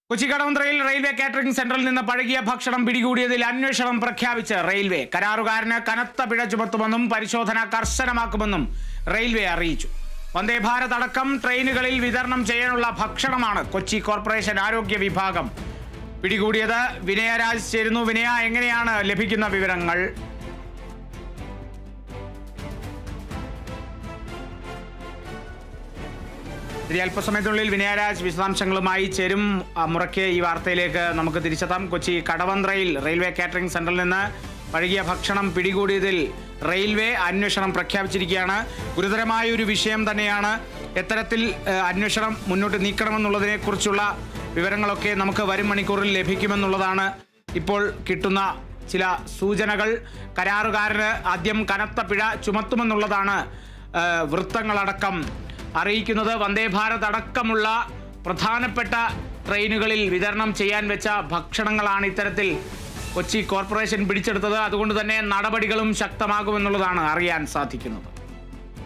Kochi കടവന്ത്രയിൽ railway catering സെന്ററിൽ നിന്ന് പഴകിയ ഭക്ഷണം പിടികൂടിയതിൽ അന്വേഷണം പ്രഖ്യാപിച്ച് റെയിൽവേ. കരാറുകാരന് കനത്ത പിഴ ചുമത്തുമെന്നും പരിശോധന കർശനമാക്കുമെന്നും റെയിൽവേ അറിയിച്ചു. വന്ദേ ഭാരത് അടക്കം ട്രെയിനുകളിൽ വിതരണം ചെയ്യാനുള്ള ഭക്ഷണമാണ് കൊച്ചി കോർപ്പറേഷൻ ആരോഗ്യ വിഭാഗം പിടികൂടിയത്. വിനയരാജ് ചേരുന്നു. വിനയ, എങ്ങനെയാണ് ലഭിക്കുന്ന വിവരങ്ങൾ? അല്പസമയത്തിനുള്ളിൽ വിനയരാജ് വിശദാംശങ്ങളുമായി ചേരും. മുറയ്ക്ക് ഈ വാർത്തയിലേക്ക് നമുക്ക് തിരിച്ചെത്താം. കൊച്ചി കടവന്ത്രയിൽ റെയിൽവേ കാറ്ററിംഗ് സെന്ററിൽ നിന്ന് പഴകിയ ഭക്ഷണം പിടികൂടിയതിൽ റെയിൽവേ അന്വേഷണം പ്രഖ്യാപിച്ചിരിക്കുകയാണ്. ഗുരുതരമായ ഒരു വിഷയം തന്നെയാണ്. എത്തരത്തിൽ അന്വേഷണം മുന്നോട്ട് നീക്കണമെന്നുള്ളതിനെക്കുറിച്ചുള്ള വിവരങ്ങളൊക്കെ നമുക്ക് വരും മണിക്കൂറിൽ ലഭിക്കുമെന്നുള്ളതാണ് ഇപ്പോൾ കിട്ടുന്ന ചില സൂചനകൾ. കരാറുകാരന് ആദ്യം കനത്ത പിഴ ചുമത്തുമെന്നുള്ളതാണ് വൃത്തങ്ങളടക്കം അറിയിക്കുന്നത്. വന്ദേ ഭാരത് അടക്കമുള്ള പ്രധാനപ്പെട്ട ട്രെയിനുകളിൽ വിതരണം ചെയ്യാൻ വെച്ച ഭക്ഷണങ്ങളാണ് ഇത്തരത്തിൽ കൊച്ചി കോർപ്പറേഷൻ പിടിച്ചെടുത്തത്. അതുകൊണ്ട് തന്നെ നടപടികളും ശക്തമാകുമെന്നുള്ളതാണ് അറിയാൻ സാധിക്കുന്നത്.